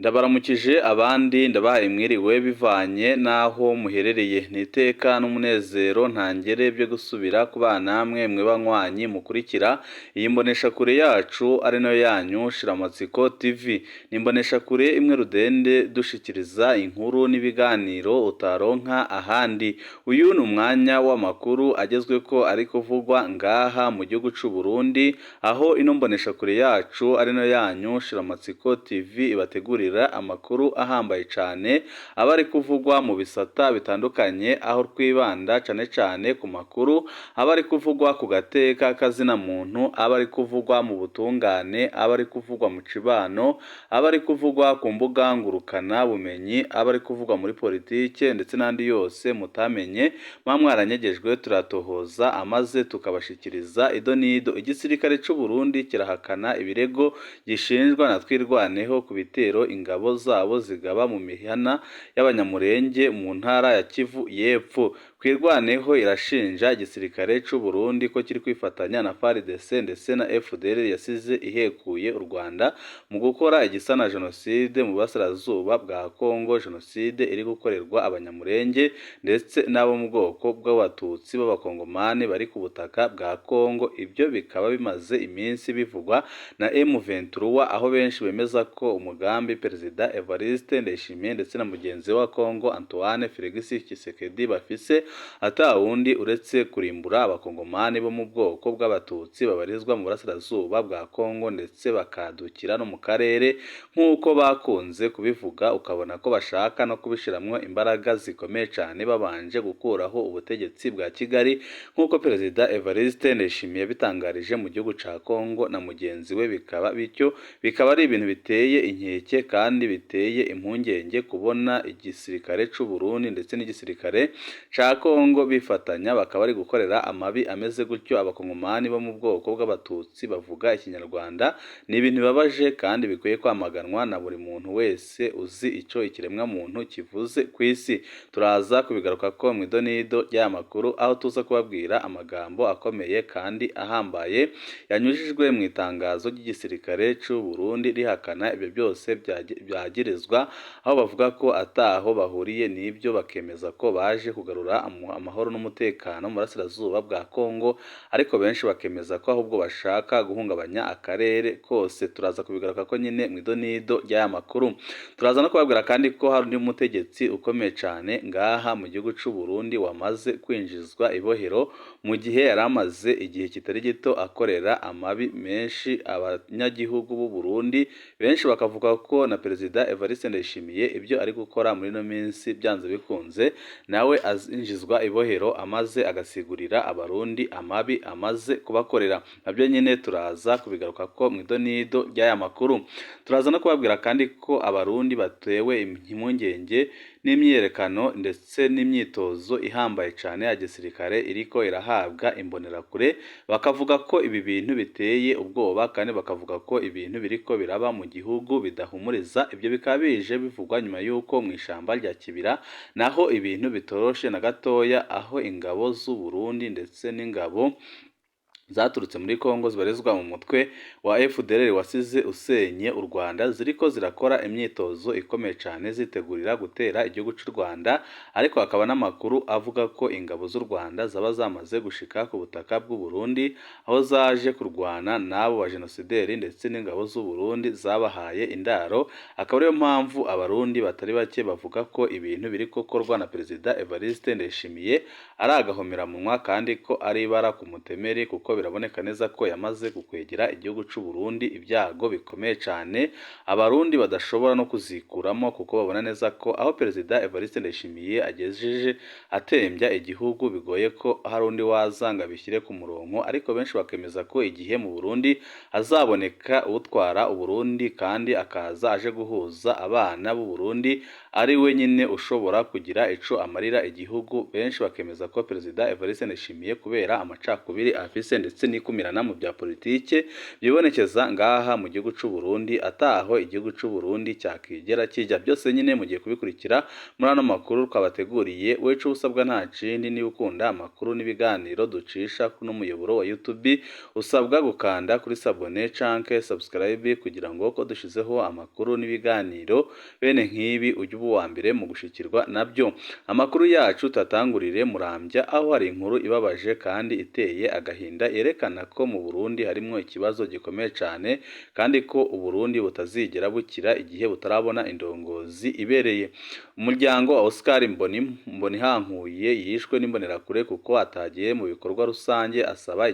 Ndabaramukije abandi ndabahaye mwiriwe bivanye naho muherereye niteka n'umunezero ntangere byo gusubira kubana namwe mwe banywanyi mukurikira iyi mbonesha kure yacu ari nayo yanyu Shiramatsiko TV nimbonesha kure imwe rudende dushikiriza inkuru n'ibiganiro utaronka ahandi uyu ni umwanya w'amakuru agezwe ko ari kuvugwa ngaha mu gihugu c'u Burundi aho ino mbonesha kure yacu ari nayo yanyu Shiramatsiko TV ibategurira amakuru ahambaye cyane abari kuvugwa mu bisata bitandukanye aho twibanda cyane ku makuru abari kuvugwa ku gateka kazina muntu abari kuvugwa mu butungane abari kuvugwa mu cibano abari kuvugwa ku mbuga ngurukana bumenyi abari kuvugwa muri politike ndetse n'andi yose mutamenye mwaranyegejwe turatohoza amaze tukabashikiriza idonido igisirikare c'u Burundi kirahakana ibirego gishinjwa na twirwaneho ku bitero ingabo zabo zigaba mu mihana y'abanyamurenge mu ntara ya Kivu y'Epfo kwirwaneho irashinja igisirikare c'u Burundi ko kiri kwifatanya na FARDC ndetse na FDL yasize ihekuye u Rwanda mu gukora igisana jenoside mu basirazuba bwa Kongo jenoside iri gukorerwa abanyamurenge ndetse n'abo mu bwoko bw'abatutsi b'abakongomani bari ku butaka bwa Kongo ibyo bikaba bimaze iminsi bivugwa na M23 aho benshi bemeza ko umugambi Perezida Evariste Ndayishimiye ndetse na mugenzi wa Kongo Antoine Felix Tshisekedi bafise atawundi uretse kurimbura abakongomani bo mu bwoko bw'abatutsi babarizwa mu burasirazuba bwa Kongo ndetse bakadukira no mu karere nk'uko bakunze kubivuga ukabona ko bashaka no kubishiramwo imbaraga zikomeye cyane babanje gukuraho ubutegetsi bwa Kigali nk'uko Perezida Evariste Ndayishimiye bitangarije mu gihugu ca Kongo na mugenzi we bikaba ari ibintu biteye inkeke kandi biteye impungenge kubona igisirikare c'u Burundi ndetse n'igisirikare ca Kongo bifatanya bakaba ari gukorera amabi ameze gutyo abakongomani bo mu bwoko bw'abatutsi bavuga ikinyarwanda ni ibintu bibabaje kandi bikwiye kwamaganwa na buri muntu wese uzi ico ikiremwa muntu kivuze ku isi turaza kubigaruka ko mu idonido y'amakuru aho tuza kubabwira amagambo akomeye kandi ahambaye yanyujijwe mu itangazo ry'igisirikare c'u Burundi rihakana ibyo byose byagirizwa aho bavuga ko ataho bahuriye n'ibyo bakemeza ko baje kugarura amahoro n'umutekano mu burasirazuba bwa Kongo ariko benshi bakemeza ko ahubwo bashaka guhungabanya akarere kose turaza kubigaruka ko nyine mu idonido y'aya makuru turaza no kubabwira kandi ko hari undi mutegetsi ukomeye cyane ngaha mu gihugu c'u Burundi wamaze kwinjizwa ibohero mu gihe yari amaze igihe kitari gito akorera amabi menshi abanyagihugu b'u Burundi benshi bakavuga ko na Perezida Evariste Ndayishimiye ibyo ari gukora muri no minsi byanze bikunze nawe azinjizwa ibohero amaze agasigurira abarundi amabi amaze kubakorera nabyo nyine turaza kubigaruka ko mu idonido y'aya makuru turaza no kubabwira kandi ko abarundi batewe impungenge n'imyerekano ndetse n'imyitozo ihambaye cyane ya gisirikare iriko irahabwa imbonerakure bakavuga ko ibi bintu biteye ubwoba kandi bakavuga ko ibintu biriko biraba mu gihugu bidahumuriza ibyo bikaba bije bivugwa nyuma y'uko mu ishamba rya Kibira naho ibintu bitoroshe na gatoya aho ingabo z'u Burundi ndetse n'ingabo zaturutse muri Kongo zibarizwa mu mutwe wa FDL wasize usenye u Rwanda ziriko zirakora imyitozo ikomeye cyane zitegurira gutera igihugu cy'u Rwanda ariko hakaba n'amakuru avuga ko ingabo z'u Rwanda zaba zamaze gushika ku butaka bw'u Burundi aho zaje kurwana n'abo ba genocideri ndetse n'ingabo z'u Burundi zabahaye indaro akaba ariyo mpamvu abarundi batari bake bavuga ko ibintu biri gukorwa na Perezida Evariste Ndayishimiye ari agahomera munwa kandi ko ari ibara ku mutemeri kuko biraboneka neza ko yamaze gukwegera igihugu c'u Burundi ibyago bikomeye cyane abarundi badashobora no kuzikuramo kuko babona neza ko aho Perezida Evariste Ndayishimiye agejeje atembya igihugu bigoye ko hari undi wazanga bishyire ku murongo ariko benshi bakemeza ko igihe mu Burundi azaboneka utwara u Burundi kandi akaza aje guhuza abana b'u Burundi ari we nyine ushobora kugira ico amarira igihugu. Benshi bakemeza ko Perezida Evariste Ndayishimiye kubera amacakubiri afise ndetse n'ikumirana mu bya politike byibonekeza ngaha mu gihugu c'u Burundi ataho igihugu c'u Burundi cyakigera kijya. Byose nyine mugiye kubikurikira muri ano makuru twabateguriye. Weco usabwa nta kindi ni ukunda amakuru n'ibiganiro ducisha kuno muyoboro wa YouTube, usabwa gukanda kuri sabone canke subscribe kugira ngo ko dushizeho amakuru n'ibiganiro bene nk'ibi ujye uba uwa mbere mu gushikirwa nabyo. Amakuru yacu tatangurire Muramvya, aho hari inkuru ibabaje kandi iteye agahinda yerekana ko mu Burundi harimo ikibazo gikomeye cyane kandi ko Uburundi butazigera bukira igihe butarabona indongozi ibereye. Umuryango wa Oscar Mbonihankuye yishwe n'imbonerakure kuko atagiye mu bikorwa rusange usaba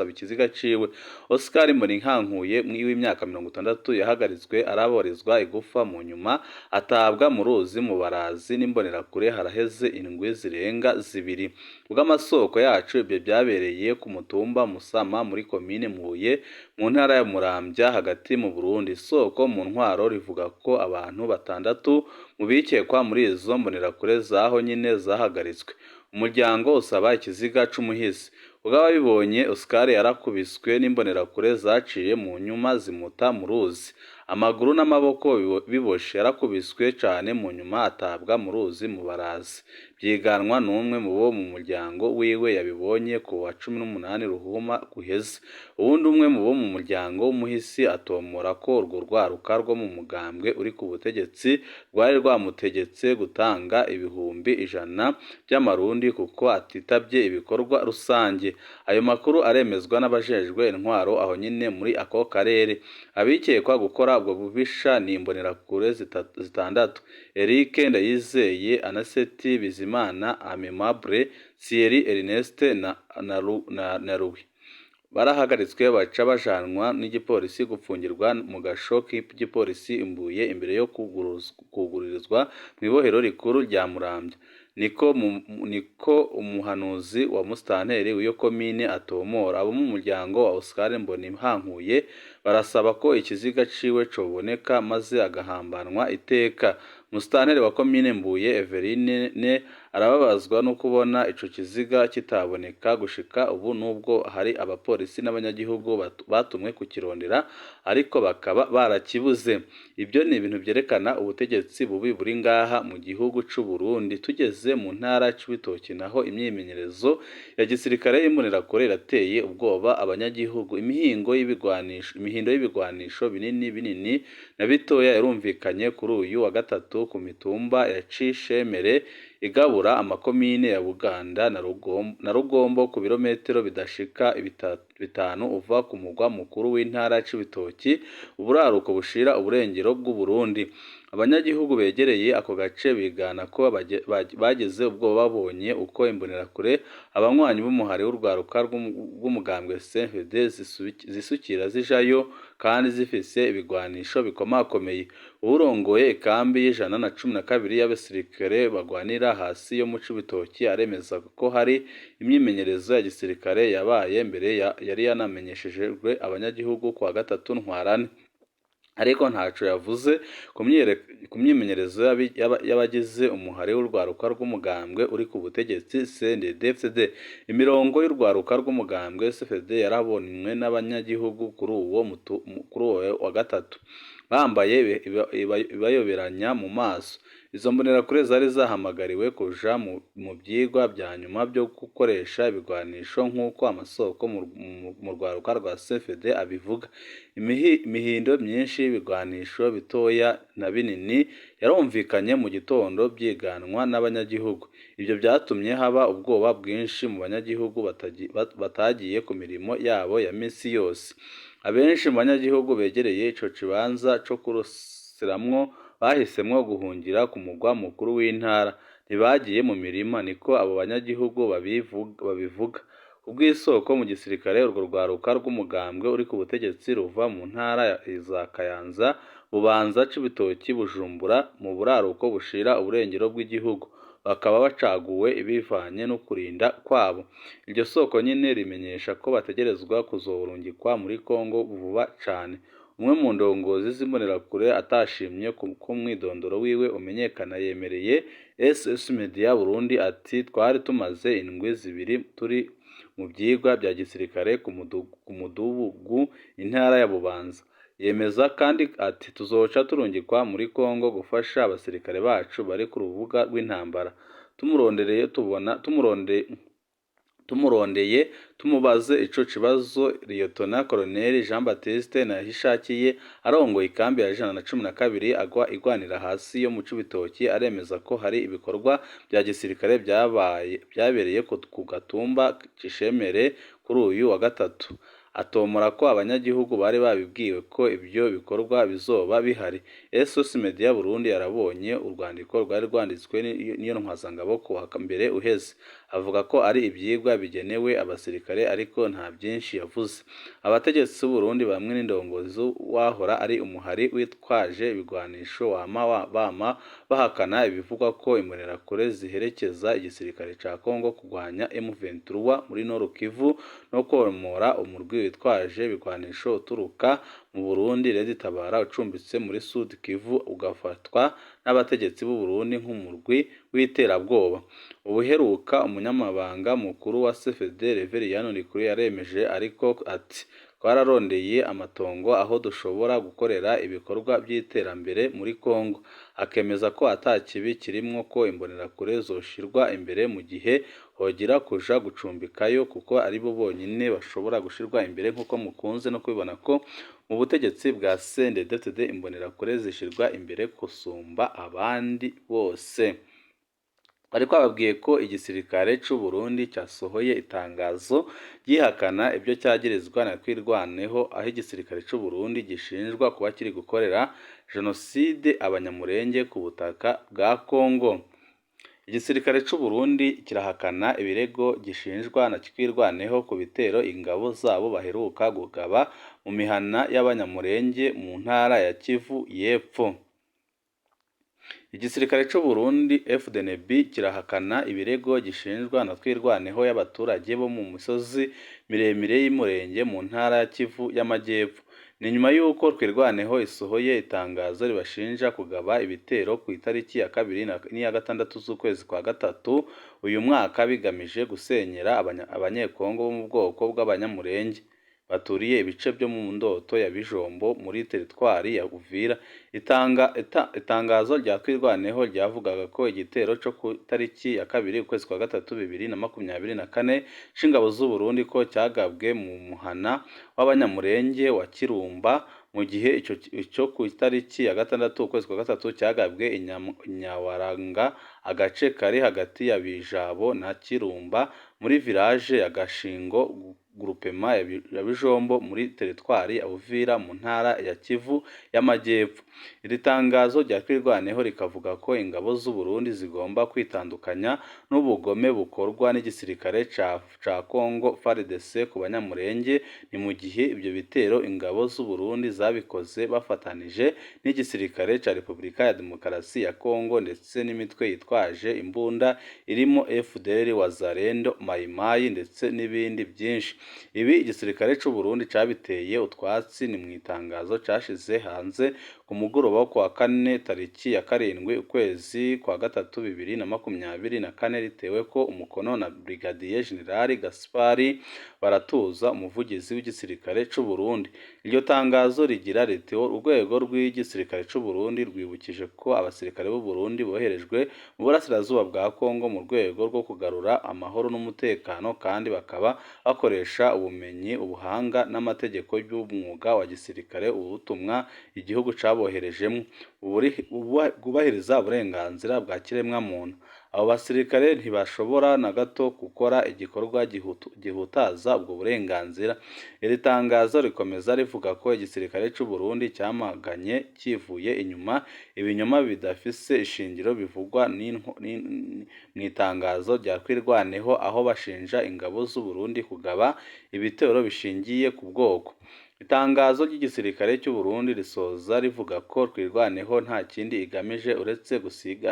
ikiziga ciwe. Oscar Mbonihankuye w'imyaka 60 yahagaritswe araborezwa igufa mu nyuma atabwa mu ruzi mu barazi n'imbonerakure haraheze indwi zirenga zibiri. Bw'amasoko yacu ibyo byabereye ku mutumba Musama muri komine Mbuye mu ntara ya Muramvya hagati mu Burundi. Isoko mu ntwaro rivuga ko abantu 6 mu bikekwa muri izo mbonerakure zaho nyine zahagaritswe. Umuryango usaba ikiziga c'umuhisi. Ubw'ababibonye Oscar yarakubiswe n'imbonerakure zaciye mu nyuma zimuta mu ruzi, amaguru n'amaboko biboshe, yarakubiswe cyane mu nyuma atabwa mu ruzi mu barazi. Byiganwa n'umwe mu bo mu muryango wiwe yabibonye ku wa 18 Ruhuma guheze. Ubundi umwe mu bo mu muryango w'umuhisi atomora ko urwo rwaruka rwo mu mugambwe uri ku butegetsi rwari rwamutegetse gutanga ibihumbi 100 by'amarundi kuko atitabye ibikorwa rusange. Ayo makuru aremezwa n'abajejwe intwaro aho nyine muri ako karere. Abikekwa gukora ubwo bubisha ni imbonerakure 6: Eric Ndayizeye, Anaseti Bizimana, Amemable, Thierry Ernest na Ruhi. Barahagaritswe baca bajanwa n'igipolisi gupfungirwa mu gasho k'igipolisi imbuye imbere yo kugururizwa mu ibohero rikuru rya Muramvya. Niko umuhanuzi wa Mustanteri w'iyo komine atomora. Abo mu muryango wa Oscar Mbonihankuye barasaba ko ikiziga ciwe coboneka maze agahambanwa iteka. Mustanteri wa komine Mbuye Everine arababazwa no kubona ico kiziga kitaboneka gushika ubu, nubwo hari abapolisi n'abanyagihugu batumwe kukirondera ariko bakaba barakibuze. Ibyo ni ibintu byerekana ubutegetsi bubi buri ngaha mu gihugu c'u Burundi. Tugeze mu ntara c'Ibitoki naho imyimenyerezo ya gisirikare y'imbonerakure irateye ubwoba abanyagihugu. Imihindo y'ibigwanisho binini na bitoya yarumvikanye kuri uyu wa gatatu ku mitumba ya Cishemere igabura amakomine ya Buganda na Rugombo ku birometero bidashika 5 uva ku mugwa mukuru w'intara c'Ibitoki, uburaruko bushira uburengero bw'u Burundi. Abanyagihugu begereye ako gace bigana ko bageze ubwo babonye uko imbonerakure abanywanyi b'umuhari w'urwaruka rw'umugambwe CNDD zisukira zijayo kandi zifise ibigwanisho bikomakomeye. Urongoye ikambi y'112 y'abasirikare bagwanira hasi yo mu Cibitoki aremeza ko hari imyimenyerezo ya gisirikare yabaye mbere yari yanamenyeshejwe abanyagihugu kwa gatatu ntwarane, ariko ntaco yavuze ku myimenyerezo y'abagize umuhari w'urwaruka rw'umugambwe uri ku butegetsi CNDD-FDD. Imirongo y'urwaruka rw'umugambwe CFD yarabonwe n'abanyagihugu kuri uwo wa gatatu bambaye ibayoberanya mu maso. Izo mbonerakure zari zahamagariwe kuja mu byigwa bya nyuma byo gukoresha ibigwanisho nk'uko amasoko mu rwaruka rwa CFD abivuga. Imihindo myinshi y'ibigwanisho bitoya na binini yarumvikanye mu gitondo byiganwa n'abanyagihugu. Ibyo byatumye haba ubwoba bwinshi mu banyagihugu batagiye ku mirimo yabo ya misi yose. Abenshi mu banyagihugu begereye ico kibanza co kurusiramwo bahisemwo guhungira ku mugwa mukuru w'intara, ntibagiye mu mirima, niko abo banyagihugu babivuga. Ubwisoko mu gisirikare urwo rwaruka rw'umugambwe uri ku butegetsi ruva mu ntara za Kayanza, Bubanza, Cibitoki, Bujumbura mu buraruko bushira uburengero bw'igihugu. Bakaba bacaguwe ibivanye no kurinda kwabo. Iryo soko nyine rimenyesha ko bategerezwa kuzorungikwa muri Kongo vuba cane. umwe mu ndongozi z'imbonerakure atashimye ko umwidondoro wiwe umenyekana yemereye SS Media Burundi ati twari tumaze indwi zibiri turi mu byigwa bya gisirikare ku mudugudu intara ya Bubanza. Yemeza kandi ati tuzoca turungikwa muri Kongo gufasha abasirikare bacu bari ku rubuga rw'intambara. Tumurondeye tumubaze ico kibazo Liyetona Koloneli Jean Baptiste Nahishakiye arongoye ikambi ya 112 agwa igwanira hasi yo mu Cibitoki aremeza ko hari ibikorwa bya gisirikare byabereye ku gatumba Kishemere kuri uyu wa gatatu. Atomora ko abanyagihugu bari babibwiwe ko ibyo bikorwa bizoba bihari. SOS Media Burundi yarabonye urwandiko rwari rwanditswe n'iyo ntwazangabo ku wa mbere uheze. Avuga ko ari ibyigwa bigenewe abasirikare ariko nta byinshi yavuze. Abategetsi b'u Burundi bamwe n'indongozi wahora ari umuhari witwaje ibigwanisho bama bahakana ibivugwa ko imbonerakure ziherekeza igisirikare ca Kongo kugwanya M23 muri Nord Kivu no komora umurwi witwaje ibigwanisho uturuka mu Burundi Redi Tabara ucumbitse muri Sud Kivu ugafatwa n'abategetsi b'u Burundi nk'umurwi w'iterabwoba. Ubuheruka umunyamabanga mukuru wa CFD Reveriyano Ndikuri yaremeje ariko ati twararondeye amatongo aho dushobora gukorera ibikorwa by'iterambere muri Kongo. Akemeza ko atakibi kirimwo ko imbonerakure zoshirwa imbere mu gihe hogira kuja gucumbikayo kuko ari bo bonyine bashobora gushirwa imbere nk'uko mukunze no kubibona ko mu butegetsi bwa CNDD-FDD imbonerakure zishirwa imbere kusumba abandi bose. Bari kwababwiye ko igisirikare c'u Burundi cyasohoye itangazo gihakana ibyo cyagirizwa na kwirwaneho aho igisirikare c'u Burundi gishinjwa kuba kiri gukorera jenoside abanyamurenge ku butaka bwa Kongo. Igisirikare c'u Burundi kirahakana ibirego gishinjwa na kwirwaneho ku bitero ingabo zabo baheruka gugaba mu mihana y'abanyamurenge mu ntara ya Kivu y'Epfo. Igisirikare c'u Burundi FDNB kirahakana ibirego gishinjwa na twirwaneho y'abaturage bo mu misozi miremire y'Imurenge mu ntara ya Kivu y'Amajyepfo. Ni nyuma y'uko twirwaneho isohoye itangazo ribashinja kugaba ibitero ku itariki ya 2 n'iya 6 z'ukwezi kwa gatatu uyu mwaka bigamije gusenyera abanyekongo bo mu bwoko bw'abanyamurenge baturiye ibice byo mu ndoto ya Bijombo muri teritwari ya Uvira. Itangazo rya twirwaneho ryavugaga ko igitero cyo ku tariki ya 2 ukwezi kwa gatatu 2024 c'ingabo z'u Burundi ko cyagabwe mu muhana w'abanyamurenge wa Kirumba mu gihe icyo ku itariki ya 6 ukwezi kwa gatatu cyagabwe Inyawaranga agace kari hagati ya Bijabo na Kirumba muri village ya Gashingo groupement ya Bijombo muri teritwari ya Uvira mu ntara ya Kivu y'Amajyepfo. Iri tangazo rya kwirwaneho rikavuga ko ingabo z'u Burundi zigomba kwitandukanya n'ubugome bukorwa n'igisirikare ca Kongo FARDC ku banyamurenge. Ni mu gihe ibyo bitero ingabo z'u Burundi zabikoze bafatanije n'igisirikare ca Repubulika ya Demokarasi ya Kongo ndetse n'imitwe yitwaje imbunda irimo FDLR Wazalendo Maimai ndetse n'ibindi byinshi. Ibi igisirikare c'u Burundi cabiteye utwatsi ni mu itangazo cashize hanze ku mugoroba wo kwa 4 tariki ya 7 ukwezi kwa gatatu 2024 ritewe ko umukono na Brigadier General Gaspari Baratuza umuvugizi w'igisirikare c'u Burundi. Iryo tangazo rigira riti urwego rw'igisirikare c'u Burundi rwibukije ko abasirikare b'u Burundi boherejwe mu burasirazuba bwa Kongo mu rwego rwo kugarura amahoro n'umutekano kandi bakaba bakoresha ubumenyi ubuhanga n'amategeko y'umwuga wa gisirikare ubutumwa igihugu caboherejemo bwubahiriza uburenganzira bwa kiremwa muntu. Abo basirikare ntibashobora na gato gukora igikorwa gihutaza ubwo burenganzira. Iri tangazo rikomeza rivuga ko igisirikare c'u Burundi cyamaganye kivuye inyuma ibinyoma bidafise ishingiro bivugwa mu itangazo rya kwirwaneho aho bashinja ingabo z'u Burundi kugaba ibitero bishingiye ku bwoko. Itangazo ry'igisirikare cy'u Burundi risoza rivuga ko twirwaneho nta kindi igamije uretse gusiga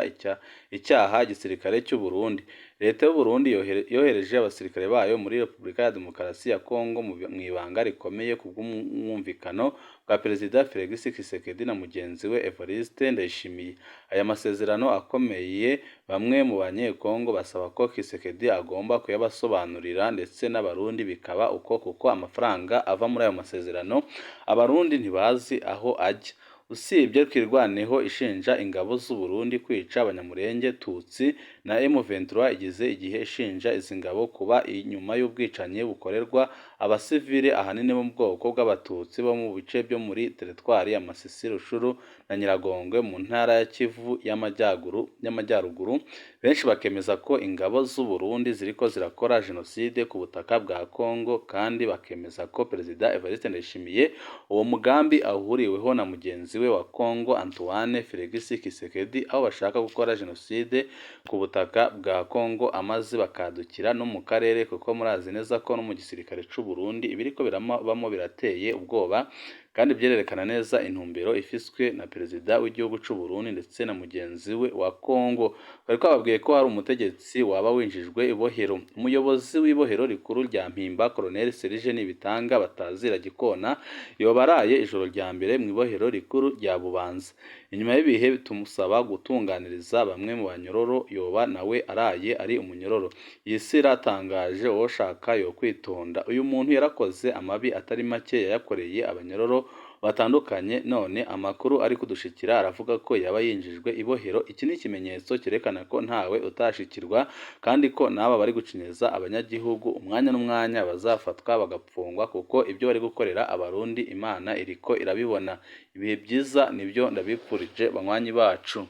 icyaha igisirikare cy'u Burundi. leta y'u Burundi yohereje abasirikare bayo muri Repubulika ya Demokarasi ya Kongo mu ibanga rikomeye ku bw'umwumvikano bwa Perezida Felix Tshisekedi na mugenzi we Evariste Ndayishimiye. Aya masezerano akomeye bamwe mu banyekongo basaba ko Tshisekedi agomba kuyabasobanurira ndetse n'abarundi bikaba uko kuko amafaranga ava muri ayo masezerano abarundi ntibazi aho ajya. Usibye twirwaneho ishinja ingabo z'u Burundi kwica abanyamurenge Tutsi na M23 igize igihe ishinja izi ngabo kuba inyuma y'ubwicanyi bukorerwa abasivile ahanini bo mu bwoko bw'abatutsi bo mu bice byo muri teritwari ya Masisi, Rushuru na Nyiragongwe mu ntara ya Kivu y'amajyaruguru. Benshi bakemeza ko ingabo z'u Burundi ziriko zirakora jenoside ku butaka bwa Kongo, kandi bakemeza ko Perezida Evariste Ndayishimiye uwo mugambi ahuriweho na mugenzi we wa Kongo Antoine Felix Tshisekedi, aho bashaka gukora jenoside ku butaka bwa Kongo amaze bakadukira no mu karere, kuko murazi neza ko no mu gisirikare c'u Burundi ibiriko birabamo birateye ubwoba, kandi byerekana neza intumbero ifiswe na Perezida w'igihugu c'u Burundi ndetse na mugenzi we wa Kongo. Bari bababwiye ko hari umutegetsi waba winjijwe ibohero. Umuyobozi w'ibohero rikuru rya Mpimba Colonel Serge Nibitanga batazira Gikona yobaraye ijoro rya mbere mu ibohero rikuru rya Bubanza. Inyuma y'ibihe bitumusaba gutunganiriza bamwe mu banyororo, yoba nawe araye ari umunyororo. Iyi si iratangaje, uwo shaka yo kwitonda. Uyu muntu yarakoze amabi atari make yayakoreye abanyororo batandukanye, none amakuru ari kudushikira aravuga ko yaba yinjijwe ibohero. Iki ni ikimenyetso cyerekana ko ntawe utashikirwa, kandi ko naba bari gucinyeza abanyagihugu umwanya n'umwanya bazafatwa bagapfungwa, kuko ibyo bari gukorera abarundi Imana iriko irabibona. Ibihe byiza nibyo ndabipfurije banywanyi bacu.